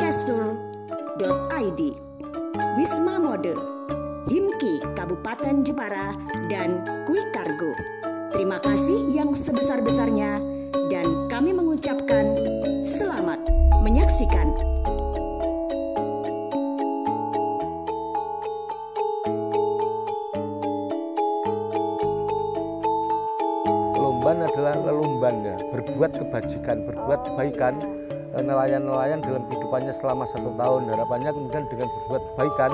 gestur.id, Wisma Mode, Himki Kabupaten Jepara, dan Quick Cargo. Terima kasih yang sebesar-besarnya dan kami mengucapkan selamat menyaksikan. Lomban adalah lelumban, ya, berbuat kebajikan, berbuat kebaikan. Nelayan-nelayan dalam kehidupannya selama 1 tahun, harapannya kemudian dengan berbuat kebaikan,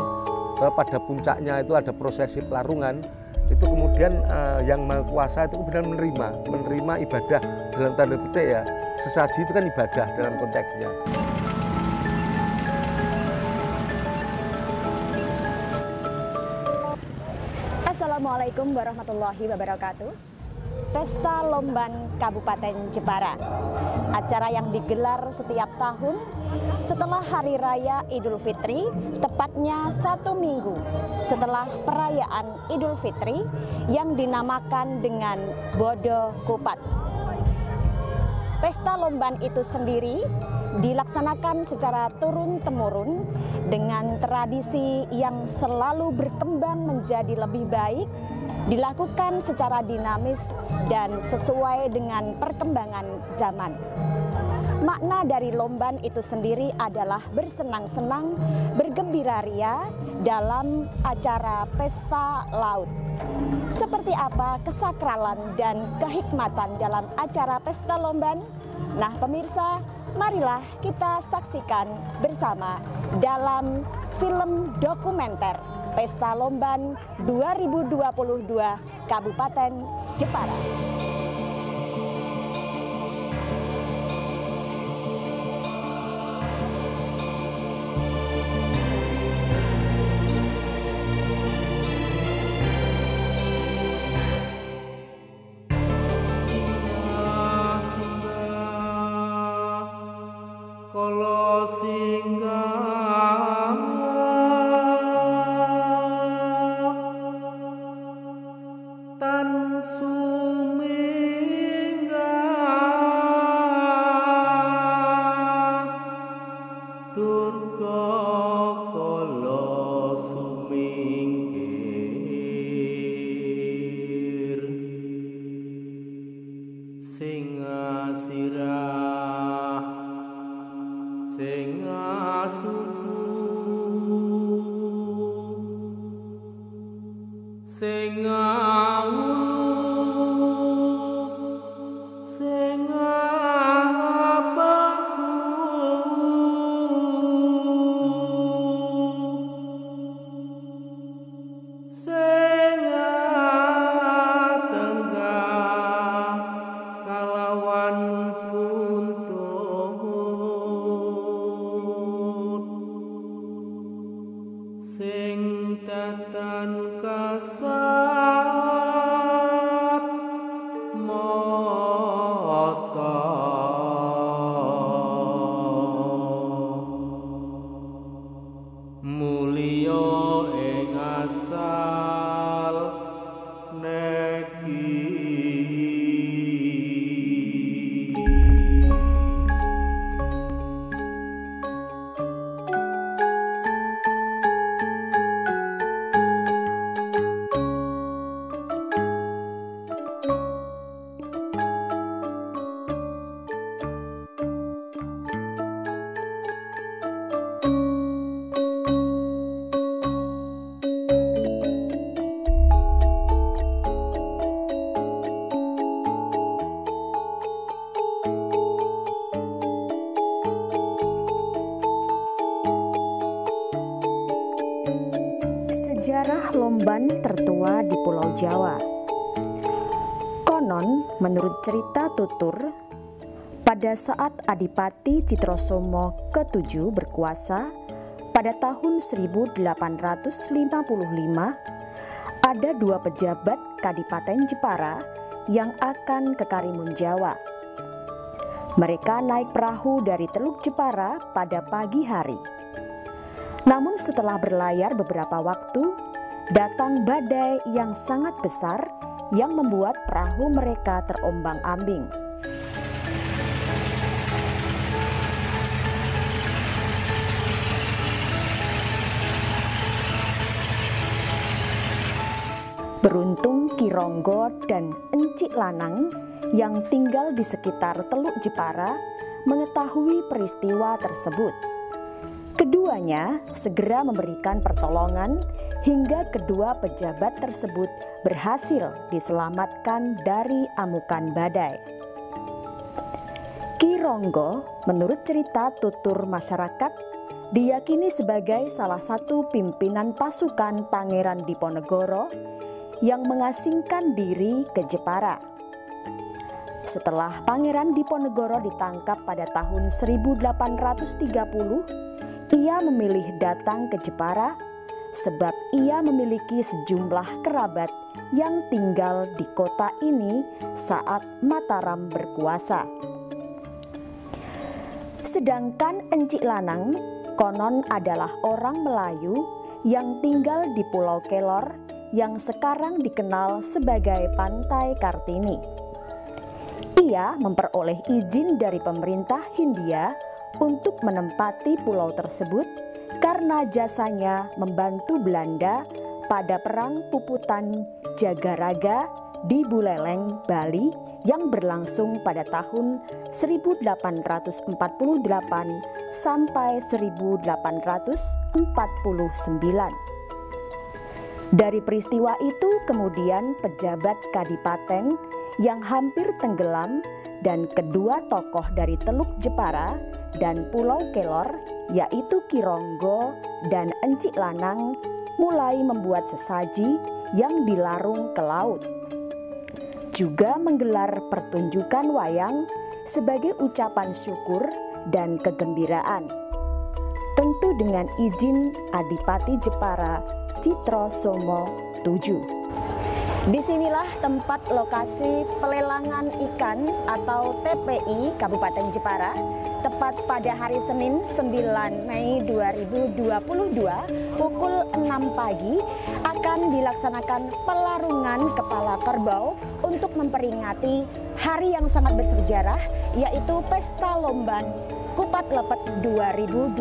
pada puncaknya itu ada prosesi pelarungan, itu kemudian yang Maha Kuasa itu kemudian menerima ibadah dalam tanda petik, ya, sesaji itu kan ibadah dalam konteksnya. Assalamualaikum warahmatullahi wabarakatuh. Pesta Lomban Kabupaten Jepara, acara yang digelar setiap tahun setelah Hari Raya Idul Fitri, tepatnya 1 minggu setelah perayaan Idul Fitri yang dinamakan dengan Bodo Kupat. Pesta Lomban itu sendiri dilaksanakan secara turun-temurun dengan tradisi yang selalu berkembang menjadi lebih baik, dilakukan secara dinamis dan sesuai dengan perkembangan zaman. Makna dari Lomban itu sendiri adalah bersenang-senang, bergembira ria dalam acara pesta laut. Seperti apa kesakralan dan kehikmatan dalam acara pesta Lomban? Nah pemirsa, marilah kita saksikan bersama dalam film dokumenter Pesta Lomban 2022 Kabupaten Jepara. Sejarah Lomban tertua di Pulau Jawa. Konon, menurut cerita tutur, pada saat Adipati Citrosomo ke-7 berkuasa pada tahun 1855, ada 2 pejabat Kadipaten Jepara yang akan ke Karimun Jawa. Mereka naik perahu dari Teluk Jepara pada pagi hari. Namun setelah berlayar beberapa waktu, datang badai yang sangat besar yang membuat perahu mereka terombang-ambing. Beruntung Ki Ronggo dan Encik Lanang yang tinggal di sekitar Teluk Jepara mengetahui peristiwa tersebut. Keduanya segera memberikan pertolongan hingga kedua pejabat tersebut berhasil diselamatkan dari amukan badai. Ki Ronggo, menurut cerita tutur masyarakat, diyakini sebagai salah satu pimpinan pasukan Pangeran Diponegoro yang mengasingkan diri ke Jepara. Setelah Pangeran Diponegoro ditangkap pada tahun 1830, ia memilih datang ke Jepara sebab ia memiliki sejumlah kerabat yang tinggal di kota ini saat Mataram berkuasa. Sedangkan Encik Lanang konon adalah orang Melayu yang tinggal di Pulau Kelor yang sekarang dikenal sebagai Pantai Kartini. Ia memperoleh izin dari pemerintah Hindia untuk menempati pulau tersebut karena jasanya membantu Belanda pada Perang Puputan Jagaraga di Buleleng, Bali yang berlangsung pada tahun 1848 sampai 1849. Dari peristiwa itu kemudian pejabat kadipaten yang hampir tenggelam dan kedua tokoh dari Teluk Jepara dan Pulau Kelor, yaitu Ki Ronggo dan Encik Lanang, mulai membuat sesaji yang dilarung ke laut. Juga menggelar pertunjukan wayang sebagai ucapan syukur dan kegembiraan. Tentu dengan izin Adipati Jepara Citrosomo VII. Disinilah tempat lokasi pelelangan ikan atau TPI Kabupaten Jepara, tepat pada hari Senin 9 Mei 2022 pukul 6 pagi akan dilaksanakan pelarungan kepala kerbau untuk memperingati hari yang sangat bersejarah, yaitu Pesta Lomban Kupat Lepet 2022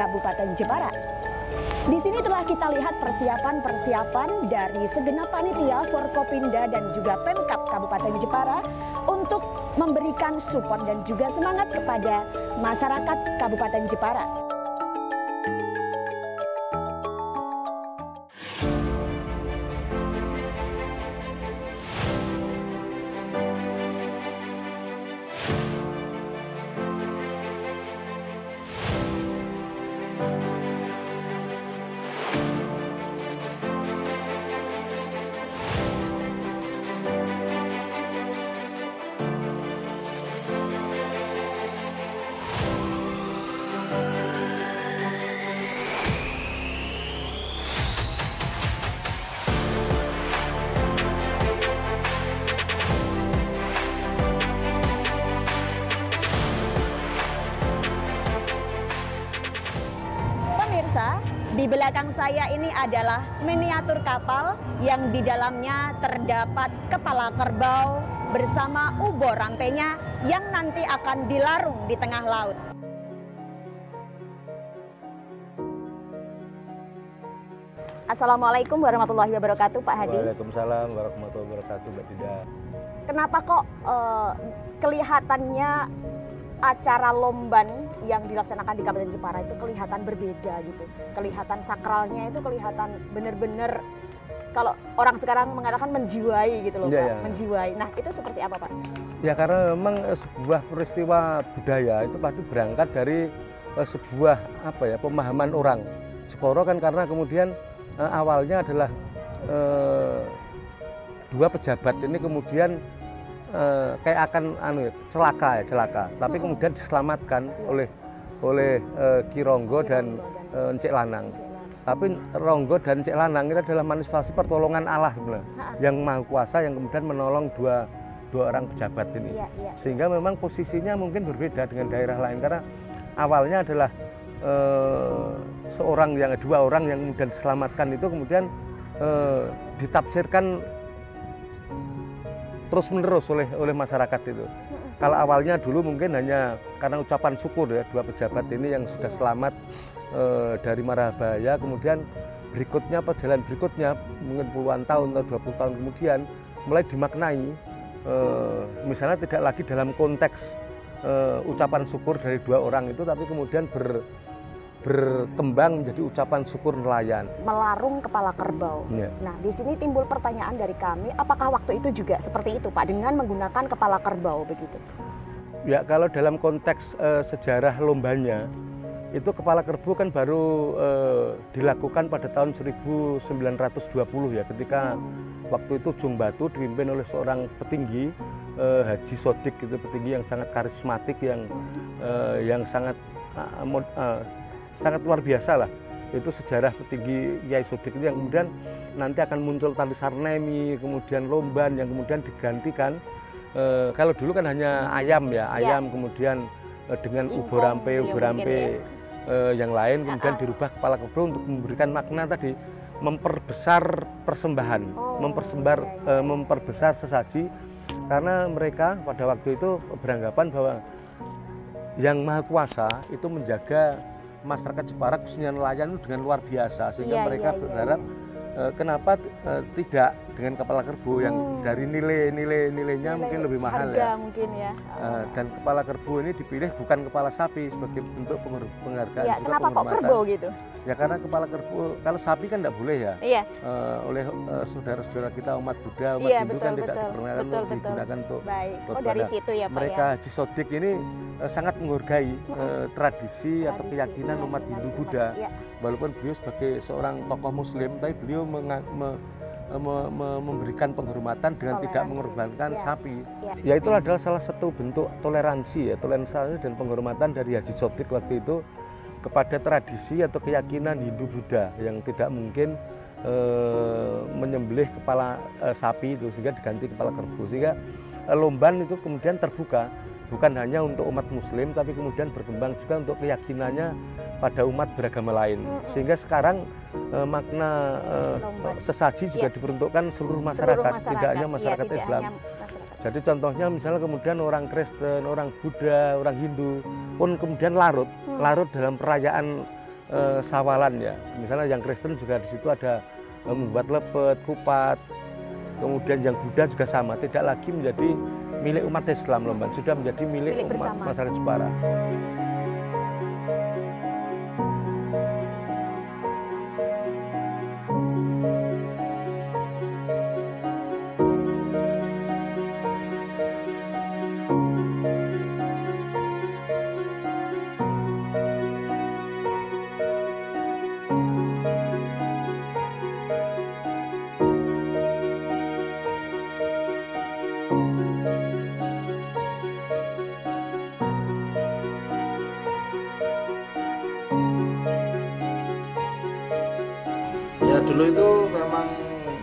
Kabupaten Jepara. Di sini telah kita lihat persiapan-persiapan dari segenap panitia Forkopimda dan juga Pemkab Kabupaten Jepara untuk memberikan support dan juga semangat kepada masyarakat Kabupaten Jepara. Di belakang saya ini adalah miniatur kapal yang di dalamnya terdapat kepala kerbau bersama ubor rampenya yang nanti akan dilarung di tengah laut. Assalamualaikum warahmatullahi wabarakatuh, Pak Hadi. Waalaikumsalam warahmatullahi wabarakatuh, Mbak Dinda. Kenapa kok kelihatannya acara lomban yang dilaksanakan di Kabupaten Jepara itu kelihatan berbeda gitu? Kelihatan sakralnya itu kelihatan benar-benar, kalau orang sekarang mengatakan menjiwai gitu loh, Pak. Menjiwai. Nah, itu seperti apa, Pak? Ya, karena memang sebuah peristiwa budaya itu pasti berangkat dari sebuah pemahaman orang Jepara kan, karena kemudian awalnya adalah dua pejabat ini kemudian kayak akan celaka, tapi kemudian diselamatkan oleh Ki Ronggo dan Encik Lanang. Tapi Ronggo dan Encik Lanang itu adalah manifestasi pertolongan Allah yang Maha Kuasa yang kemudian menolong dua orang pejabat ini. Sehingga memang posisinya mungkin berbeda dengan daerah lain, karena awalnya adalah dua orang yang kemudian diselamatkan itu kemudian ditafsirkan terus-menerus oleh masyarakat itu. Kalau awalnya dulu mungkin hanya karena ucapan syukur ya, dua pejabat ini yang sudah selamat dari mara bahaya, kemudian berikutnya, perjalanan berikutnya, mungkin puluhan tahun atau 20 tahun kemudian, mulai dimaknai, misalnya tidak lagi dalam konteks ucapan syukur dari dua orang itu, tapi kemudian berkembang menjadi ucapan syukur nelayan. Melarung kepala kerbau. Ya. Nah, di sini timbul pertanyaan dari kami, apakah waktu itu juga seperti itu, Pak, dengan menggunakan kepala kerbau begitu? Ya, kalau dalam konteks sejarah lombanya, itu kepala kerbau kan baru dilakukan pada tahun 1920 ya, ketika waktu itu Ujung Batu dipimpin oleh seorang petinggi, Haji Sodik, itu petinggi yang sangat karismatik, yang sangat luar biasa lah. Itu sejarah petinggi Kiai Sodik itu yang kemudian nanti akan muncul Tali Sarnemi, kemudian Lomban yang kemudian digantikan. Kalau dulu kan hanya ayam ya, ayam kemudian dengan uborampe yang lain, kemudian dirubah kepala kerbau untuk memberikan makna tadi, memperbesar persembahan, memperbesar sesaji, karena mereka pada waktu itu beranggapan bahwa Yang Maha Kuasa itu menjaga masyarakat Jepara khususnya nelayan itu dengan luar biasa, sehingga mereka berharap kenapa tidak dengan kepala kerbau yang dari nilainya mungkin lebih mahal ya. Mungkin ya. Dan kepala kerbau ini dipilih bukan kepala sapi sebagai bentuk penghargaan ya, juga kenapa penghormatan. Kok kerbau gitu? Ya karena kepala kerbau, kalau sapi kan tidak boleh ya. Iya. Oleh saudara-saudara kita umat Buddha, umat Hindu kan tidak diperkenankan untuk digunakan untuk dari situ ya Pak. Mereka Haji Sodik ini sangat menghargai tradisi atau keyakinan umat Hindu Buddha. Walaupun beliau sebagai seorang tokoh Muslim, tapi beliau memberikan penghormatan dengan tidak mengorbankan sapi. Ya itulah adalah salah satu bentuk toleransi ya, toleransi dan penghormatan dari Haji Sodik waktu itu kepada tradisi atau keyakinan Hindu Buddha yang tidak mungkin menyembelih kepala sapi itu, sehingga diganti kepala kerbau, sehingga Lomban itu kemudian terbuka bukan hanya untuk umat Muslim, tapi kemudian berkembang juga untuk keyakinannya pada umat beragama lain, sehingga sekarang makna sesaji juga diperuntukkan seluruh masyarakat, tidak hanya masyarakat Islam. Jadi contohnya misalnya kemudian orang Kristen, orang Buddha, orang Hindu pun kemudian larut dalam perayaan sawalan ya. Misalnya yang Kristen juga di situ ada membuat lepet, kupat. Kemudian yang Buddha juga sama, tidak lagi menjadi milik umat Islam Lomban, sudah menjadi milik umat masyarakat Jepara. Ya dulu itu memang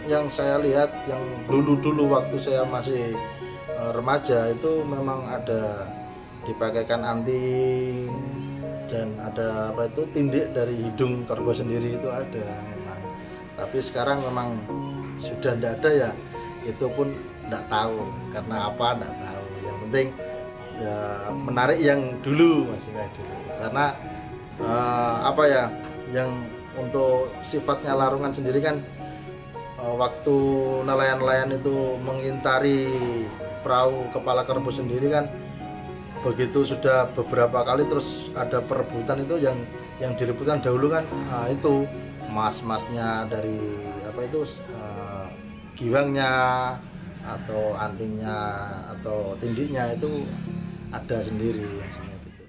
yang saya lihat, yang dulu waktu saya masih remaja itu memang ada dipakaikan anting dan ada apa itu tindik dari hidung kerbau sendiri itu ada memang. Tapi sekarang memang sudah tidak ada ya, itu pun tidak tahu karena apa, tidak tahu. Yang penting ya menarik yang dulu masih kayak dulu, karena apa ya, yang untuk sifatnya larungan sendiri kan waktu nelayan-nelayan itu mengintari perahu kepala kerbau sendiri kan, begitu sudah beberapa kali terus ada perebutan itu yang direbutkan dahulu kan itu emas-emasnya dari apa itu giwangnya atau antingnya atau tindiknya itu ada sendiri yang seperti itu.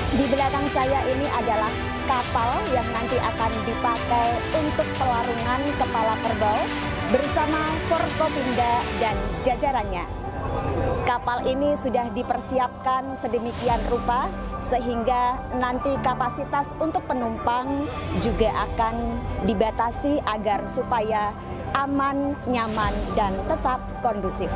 Di belakang saya ini adalah kapal yang nanti akan dipakai untuk pelarungan kepala kerbau bersama Forkopimda dan jajarannya. Kapal ini sudah dipersiapkan sedemikian rupa sehingga nanti kapasitas untuk penumpang juga akan dibatasi agar supaya aman, nyaman, dan tetap kondusif.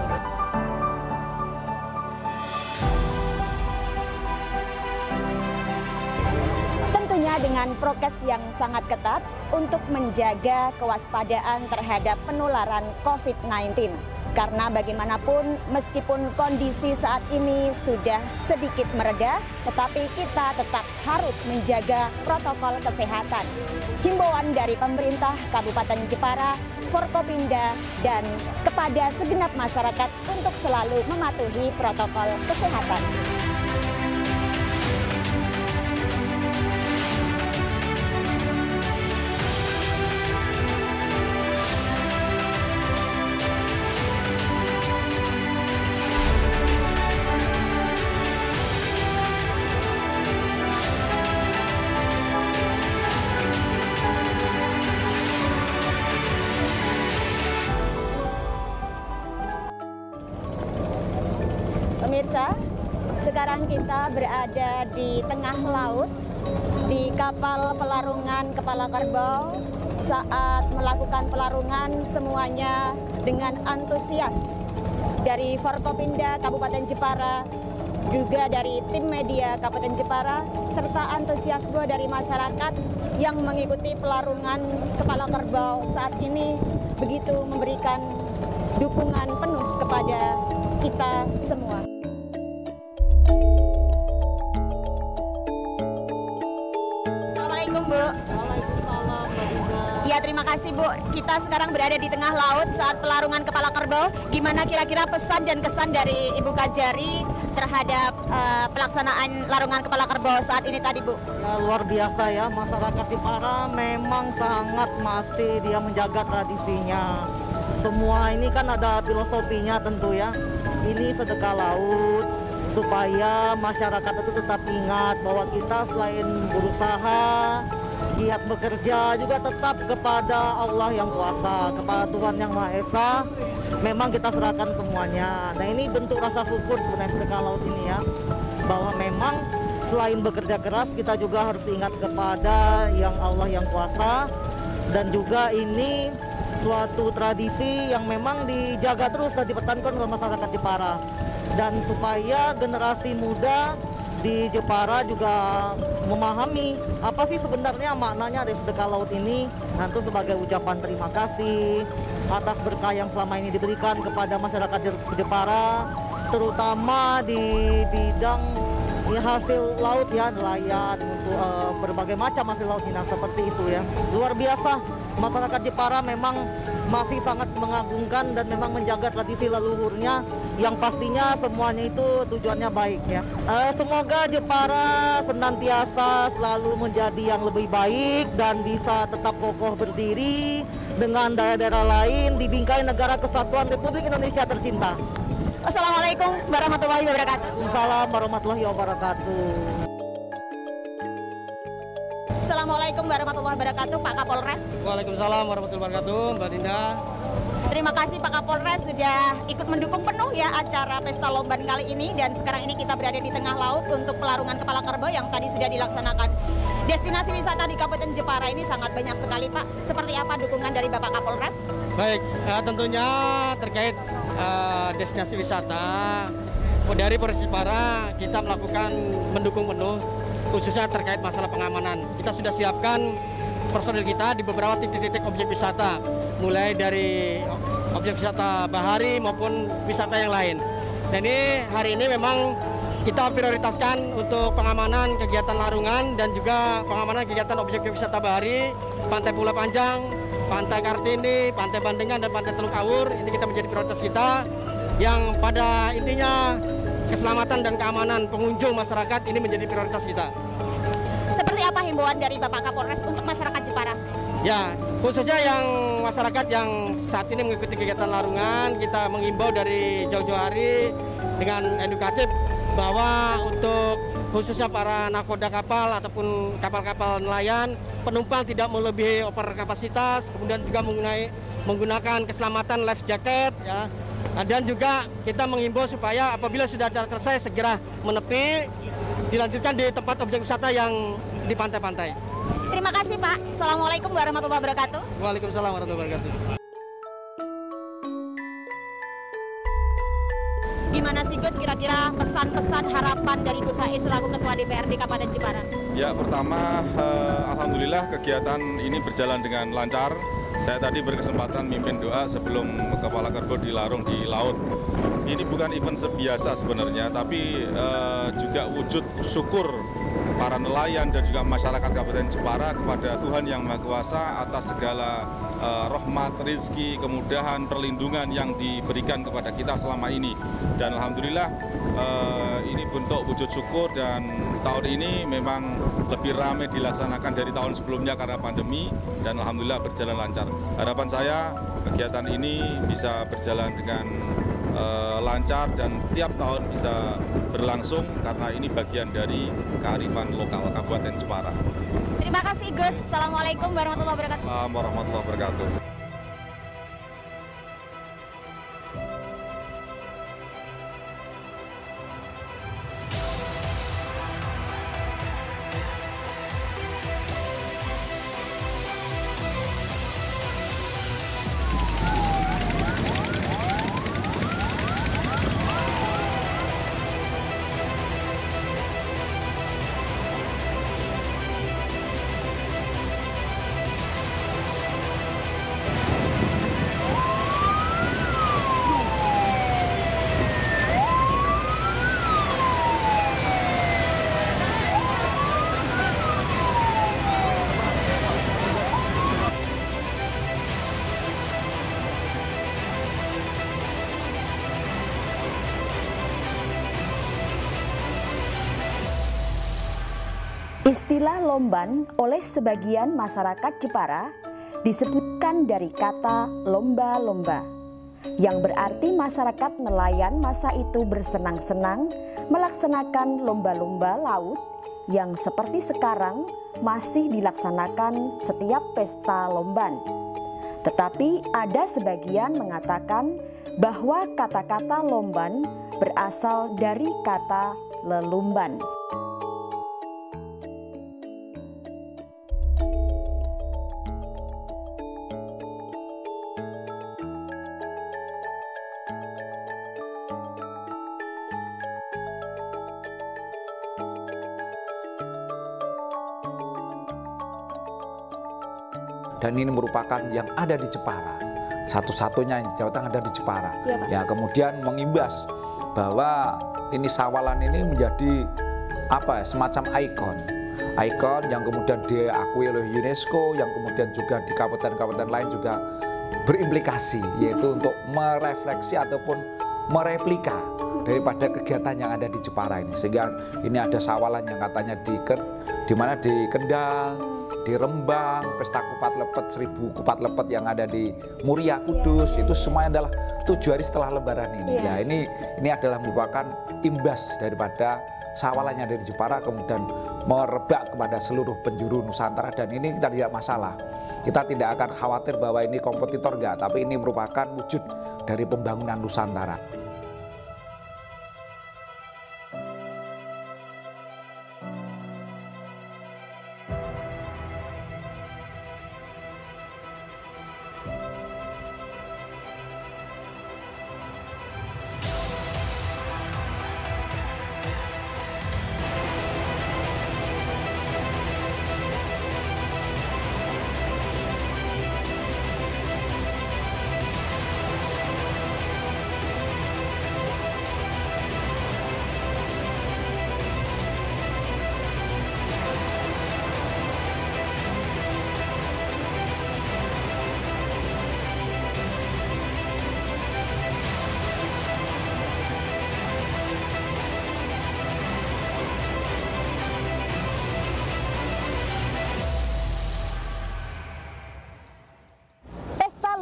Tentunya dengan prokes yang sangat ketat untuk menjaga kewaspadaan terhadap penularan COVID-19. Karena bagaimanapun meskipun kondisi saat ini sudah sedikit mereda, tetapi kita tetap harus menjaga protokol kesehatan. Himbauan dari pemerintah Kabupaten Jepara, Forkopimda, dan kepada segenap masyarakat untuk selalu mematuhi protokol kesehatan. Pemirsa, sekarang kita berada di tengah laut di kapal pelarungan kepala kerbau. Saat melakukan pelarungan semuanya dengan antusias dari Forkopimda Kabupaten Jepara, juga dari tim media Kabupaten Jepara, serta antusiasme dari masyarakat yang mengikuti pelarungan kepala kerbau saat ini begitu memberikan dukungan penuh kepada kita semua. Assalamualaikum, Bu. Waalaikumsalam, Mbak Dinda. Ya, terima kasih, Bu. Kita sekarang berada di tengah laut saat pelarungan kepala kerbau. Gimana kira-kira pesan dan kesan dari Ibu Kajari terhadap pelaksanaan larungan kepala kerbau saat ini tadi, Bu? Ya, luar biasa ya, masyarakat Jepara memang sangat masih dia menjaga tradisinya. Semua ini kan ada filosofinya tentu ya. Ini sedekah laut, supaya masyarakat itu tetap ingat bahwa kita selain berusaha, giat bekerja, juga tetap kepada Allah yang kuasa, kepada Tuhan yang Maha Esa. Memang kita serahkan semuanya. Nah, ini bentuk rasa syukur sebenarnya sedekah laut ini ya, bahwa memang selain bekerja keras kita juga harus ingat kepada yang Allah yang kuasa. Dan juga ini suatu tradisi yang memang dijaga terus dan dipertahankan oleh masyarakat Jepara. Dan supaya generasi muda di Jepara juga memahami apa sih sebenarnya maknanya dari sedekah laut ini. Nanti sebagai ucapan terima kasih atas berkah yang selama ini diberikan kepada masyarakat Jepara, terutama di bidang ya, hasil laut ya, nelayan, untuk berbagai macam hasil laut ini seperti itu ya. Luar biasa, masyarakat Jepara memang masih sangat mengagungkan dan memang menjaga tradisi leluhurnya, yang pastinya semuanya itu tujuannya baik ya. Semoga Jepara senantiasa selalu menjadi yang lebih baik dan bisa tetap kokoh berdiri dengan daerah-daerah lain di bingkai negara kesatuan Republik Indonesia tercinta. Assalamualaikum warahmatullahi wabarakatuh. Waalaikumsalam warahmatullahi wabarakatuh. Assalamualaikum warahmatullahi wabarakatuh, Pak Kapolres. Waalaikumsalam warahmatullahi wabarakatuh, Mbak Dinda. Terima kasih Pak Kapolres sudah ikut mendukung penuh ya acara Pesta Lomban kali ini. Dan sekarang ini kita berada di tengah laut untuk pelarungan kepala kerbau yang tadi sudah dilaksanakan. Destinasi wisata di Kabupaten Jepara ini sangat banyak sekali, Pak. Seperti apa dukungan dari Bapak Kapolres? Baik, tentunya terkait destinasi wisata dari Polres Jepara, kita melakukan mendukung penuh, khususnya terkait masalah pengamanan. Kita sudah siapkan personil kita di beberapa titik-titik objek wisata, mulai dari objek wisata bahari maupun wisata yang lain. Dan ini hari ini memang kita prioritaskan untuk pengamanan kegiatan larungan dan juga pengamanan kegiatan objek wisata bahari, Pantai Pulau Panjang, Pantai Kartini, Pantai Bandengan, dan Pantai Teluk Awur. Ini kita menjadi prioritas kita, yang pada intinya keselamatan dan keamanan pengunjung masyarakat ini menjadi prioritas kita. Seperti apa himbauan dari Bapak Kapolres untuk masyarakat Jepara? Ya, khususnya yang masyarakat yang saat ini mengikuti kegiatan larungan, kita mengimbau dari jauh-jauh hari dengan edukatif bahwa untuk khususnya para nakoda kapal ataupun kapal-kapal nelayan, penumpang tidak melebihi over kapasitas, kemudian juga menggunakan keselamatan life jacket, ya. Dan juga kita menghimbau supaya apabila sudah acara selesai segera menepi, dilanjutkan di tempat objek wisata yang di pantai-pantai. Terima kasih Pak. Assalamualaikum warahmatullahi wabarakatuh. Waalaikumsalam warahmatullahi wabarakatuh. Gimana sih Gus kira-kira pesan-pesan harapan dari Gus Haiz selaku Ketua DPRD Kabupaten Jepara? Ya, pertama alhamdulillah kegiatan ini berjalan dengan lancar. Saya tadi berkesempatan mimpin doa sebelum kepala kargo dilarung di laut. Ini bukan event biasa sebenarnya, tapi juga wujud syukur para nelayan dan juga masyarakat Kabupaten Jepara kepada Tuhan Yang Maha Kuasa atas segala rahmat, rezeki, kemudahan, perlindungan yang diberikan kepada kita selama ini. Dan alhamdulillah ini bentuk wujud syukur, dan tahun ini memang lebih ramai dilaksanakan dari tahun sebelumnya karena pandemi, dan alhamdulillah berjalan lancar. Harapan saya kegiatan ini bisa berjalan dengan lancar dan setiap tahun bisa berlangsung karena ini bagian dari kearifan lokal Kabupaten Jepara. Terima kasih Gus. Assalamualaikum warahmatullahi wabarakatuh. Assalamualaikum warahmatullahi wabarakatuh. Istilah lomban oleh sebagian masyarakat Jepara disebutkan dari kata lomba-lomba, yang berarti masyarakat nelayan masa itu bersenang-senang melaksanakan lomba-lomba laut yang seperti sekarang masih dilaksanakan setiap pesta lomban. Tetapi ada sebagian mengatakan bahwa kata-kata lomban berasal dari kata lelumban. Dan ini merupakan yang ada di Jepara, satu-satunya yang di Jawa Tengah ada di Jepara. Ya, kemudian mengimbas bahwa ini sawalan ini menjadi semacam ikon yang kemudian diakui oleh UNESCO, yang kemudian juga di kabupaten-kabupaten lain juga berimplikasi, yaitu untuk merefleksi ataupun mereplika daripada kegiatan yang ada di Jepara ini. Sehingga ini ada sawalan yang katanya di mana di Kendal, di Rembang, pesta kupat lepet, 1000 kupat lepet yang ada di Muria, Kudus, itu semuanya adalah 7 hari setelah Lebaran ini. Ya, ini adalah merupakan imbas daripada sawalan yang ada di Jepara, kemudian merebak kepada seluruh penjuru Nusantara, dan ini kita tidak masalah. Kita tidak akan khawatir bahwa ini kompetitor, enggak, tapi ini merupakan wujud dari pembangunan Nusantara.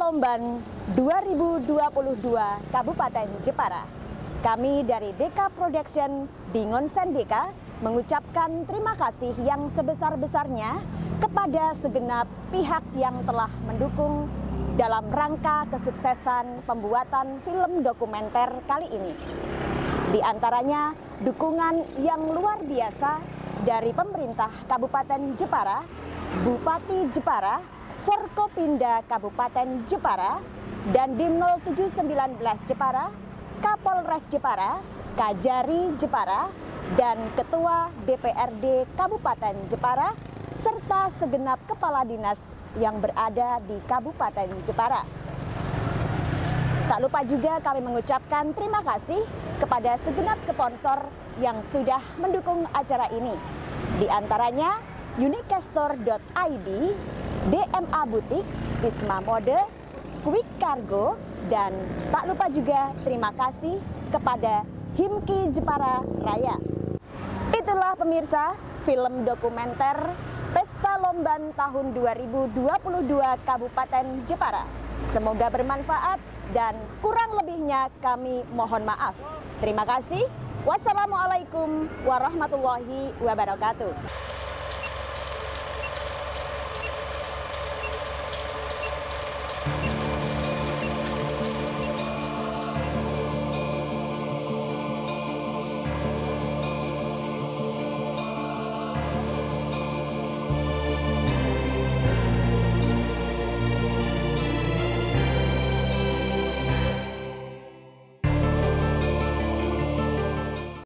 Lomban 2022 Kabupaten Jepara. Kami dari Deka Production Dingon Sendeka mengucapkan terima kasih yang sebesar-besarnya kepada segenap pihak yang telah mendukung dalam rangka kesuksesan pembuatan film dokumenter kali ini. Di antaranya dukungan yang luar biasa dari pemerintah Kabupaten Jepara, Bupati Jepara, Forkopimda Kabupaten Jepara, dan BIM 0719 Jepara, Kapolres Jepara, Kajari Jepara, dan Ketua DPRD Kabupaten Jepara, serta segenap kepala dinas yang berada di Kabupaten Jepara. Tak lupa juga kami mengucapkan terima kasih kepada segenap sponsor yang sudah mendukung acara ini. Di antaranya Unicastor.id, DMA Butik, Wisma Mode, Quick Cargo, dan tak lupa juga terima kasih kepada Himki Jepara Raya. Itulah pemirsa film dokumenter Pesta Lomban tahun 2022 Kabupaten Jepara. Semoga bermanfaat dan kurang lebihnya kami mohon maaf. Terima kasih. Wassalamualaikum warahmatullahi wabarakatuh.